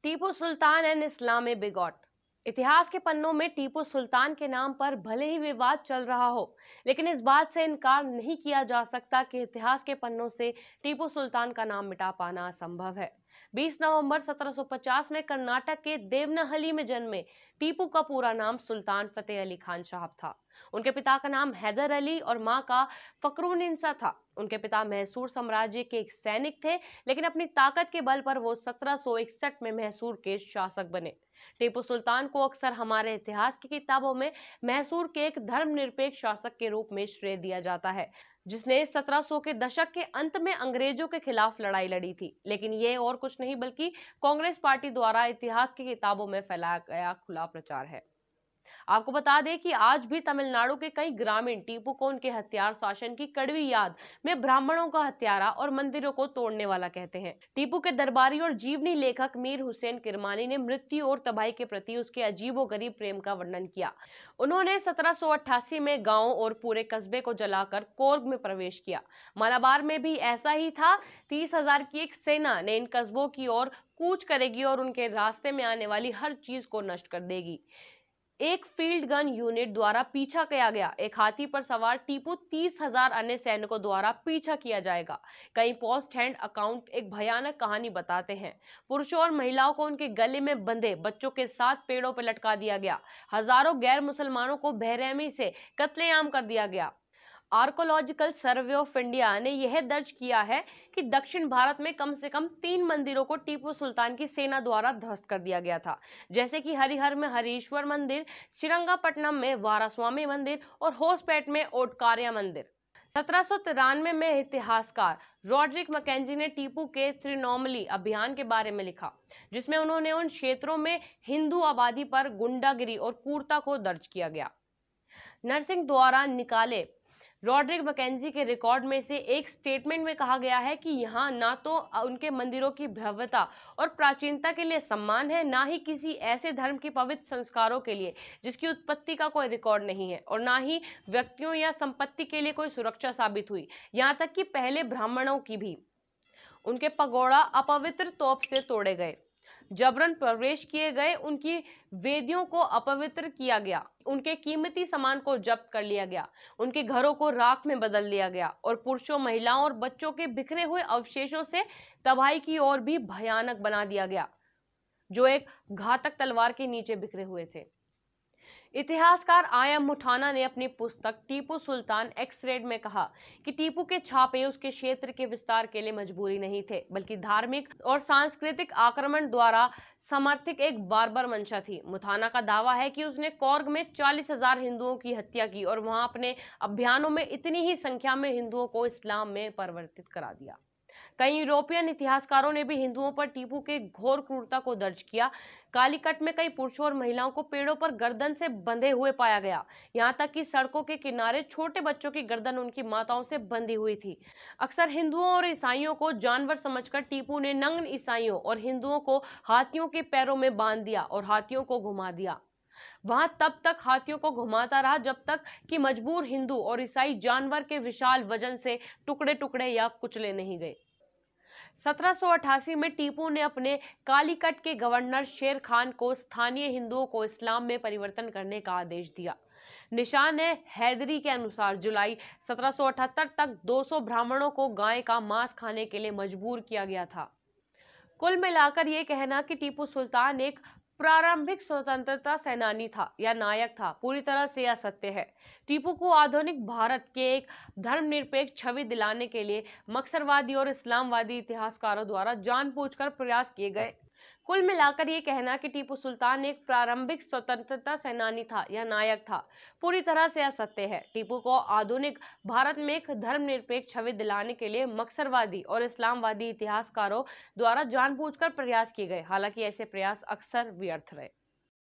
Tipu sultan and Islami bigot. इतिहास के पन्नों में टीपू सुल्तान के नाम पर भले ही विवाद चल रहा हो, लेकिन इस बात से इनकार नहीं किया जा सकता कि इतिहास के पन्नों से टीपू सुल्तान का नाम मिटा पाना असंभव है। 20 नवंबर 1750 में कर्नाटक के देवनहली में जन्मे टीपू का पूरा नाम सुल्तान फतेह अली खान साहब था। उनके पिता का नाम हैदर अली और मां का फखरुन्निसा था। उनके पिता मैसूर साम्राज्य के एक सैनिक थे, लेकिन अपनी ताकत के बल पर वो 1761 में मैसूर के शासक बने। टीपू सुल्तान को अक्सर हमारे इतिहास की किताबों में मैसूर के एक धर्मनिरपेक्ष शासक के रूप में श्रेय दिया जाता है, जिसने 1700 के दशक के अंत में अंग्रेजों के खिलाफ लड़ाई लड़ी थी। लेकिन ये और कुछ नहीं बल्कि कांग्रेस पार्टी द्वारा इतिहास की किताबों में फैलाया गया खुला प्रचार है। आपको बता दें कि आज भी तमिलनाडु के कई ग्रामीण टीपू को उनके हथियार शासन की कड़वी याद में ब्राह्मणों का हत्यारा और मंदिरों को तोड़ने वाला कहते हैं। टीपू के दरबारी और जीवनी लेखक मीर हुसैन किरमानी ने मृत्यु और तबाही के प्रति उसके अजीबोगरीब प्रेम का वर्णन किया। उन्होंने 1788 में गांव और पूरे कस्बे को जलाकर कोर्ग में प्रवेश किया। मलाबार में भी ऐसा ही था। 30,000 की एक सेना ने इन कस्बों की ओर कूच करेगी और उनके रास्ते में आने वाली हर चीज को नष्ट कर देगी। एक फील्ड गन यूनिट द्वारा पीछा किया गया। एक हाथी पर सवार टीपू 30,000 अन्य सैनिकों द्वारा पीछा किया जाएगा। कई पोस्ट हैंड अकाउंट एक भयानक कहानी बताते हैं। पुरुषों और महिलाओं को उनके गले में बंधे बच्चों के साथ पेड़ों पर लटका दिया गया। हजारों गैर मुसलमानों को बेरहमी से कत्लेआम कर दिया गया। आर्कोलॉजिकल सर्वे ऑफ इंडिया ने यह दर्ज किया है कि दक्षिण भारत में कम से कम 3 मंदिरों को टीपू सुल्तान की सेना द्वारा ध्वस्त कर दिया गया था, जैसे कि हरिहर में हरीश्वर मंदिर, श्रीरंगपट्टनम में वारास्वामी मंदिर और होसपेट में ओटकार्या मंदिर। 1793 में इतिहासकार रॉड्रिक मैकेंजी ने टीपू के त्रिनोमली अभियान के बारे में लिखा, जिसमें उन्होंने उन क्षेत्रों में हिंदू आबादी पर गुंडागिरी और क्रूरता को दर्ज किया गया। नरसिंह द्वारा निकाले रॉड्रिक मैकेंजी के रिकॉर्ड में से एक स्टेटमेंट में कहा गया है कि यहाँ ना तो उनके मंदिरों की भव्यता और प्राचीनता के लिए सम्मान है, ना ही किसी ऐसे धर्म की पवित्र संस्कारों के लिए जिसकी उत्पत्ति का कोई रिकॉर्ड नहीं है, और ना ही व्यक्तियों या संपत्ति के लिए कोई सुरक्षा साबित हुई। यहाँ तक कि पहले ब्राह्मणों की भी उनके पगोड़ा अपवित्र तोप से तोड़े गए, जबरन प्रवेश किए गए, उनकी वेदियों को अपवित्र किया गया, उनके कीमती सामान को जब्त कर लिया गया, उनके घरों को राख में बदल दिया गया और पुरुषों, महिलाओं और बच्चों के बिखरे हुए अवशेषों से तबाही की ओर भी भयानक बना दिया गया, जो एक घातक तलवार के नीचे बिखरे हुए थे। इतिहासकार आई.एम. मुठाना ने अपनी पुस्तक टीपू सुल्तान एक्स-रेड में कहा कि टीपू के छापे उसके क्षेत्र के विस्तार के लिए मजबूरी नहीं थे, बल्कि धार्मिक और सांस्कृतिक आक्रमण द्वारा समर्थित एक बार्बर मंशा थी। मुठाना का दावा है कि उसने कोर्ग में 40,000 हिंदुओं की हत्या की और वहां अपने अभियानों में इतनी ही संख्या में हिंदुओं को इस्लाम में परिवर्तित करा दिया। कई यूरोपियन इतिहासकारों ने भी हिंदुओं पर टीपू के घोर क्रूरता को दर्ज किया। कालीकट में कई पुरुषों और महिलाओं को पेड़ों पर गर्दन से बंधे हुए पाया गया। यहाँ तक कि सड़कों के किनारे छोटे बच्चों की गर्दन उनकी माताओं से बंधी हुई थी। अक्सर हिंदुओं और ईसाइयों को जानवर समझकर टीपू ने नग्न ईसाइयों और हिंदुओं को हाथियों के पैरों में बांध दिया और हाथियों को घुमा दिया। वहां तब तक हाथियों को घुमाता रहा जब तक कि मजबूर हिंदू और ईसाई जानवर के विशाल वजन से टुकड़े टुकड़े या कुचले नहीं गए। 1788 में टीपू ने अपने कालीकट के गवर्नर शेर खान को स्थानीय हिंदुओं को इस्लाम में परिवर्तन करने का आदेश दिया। निशान है हैदरी के अनुसार जुलाई 1778 तक 200 ब्राह्मणों को गाय का मांस खाने के लिए मजबूर किया गया था। कुल मिलाकर यह कहना कि टीपू सुल्तान एक प्रारंभिक स्वतंत्रता सेनानी था या नायक था, पूरी तरह से असत्य है। टीपू को आधुनिक भारत के एक धर्मनिरपेक्ष छवि दिलाने के लिए मक्सरवादी और इस्लामवादी इतिहासकारों द्वारा जानबूझकर प्रयास किए गए। कुल मिलाकर यह कहना कि टीपू सुल्तान एक प्रारंभिक स्वतंत्रता सेनानी था या नायक था, पूरी तरह से असत्य है। टीपू को आधुनिक भारत में एक धर्मनिरपेक्ष छवि दिलाने के लिए मक्सरवादी और इस्लामवादी इतिहासकारों द्वारा जानबूझकर प्रयास किए गए, हालांकि ऐसे प्रयास अक्सर व्यर्थ रहे।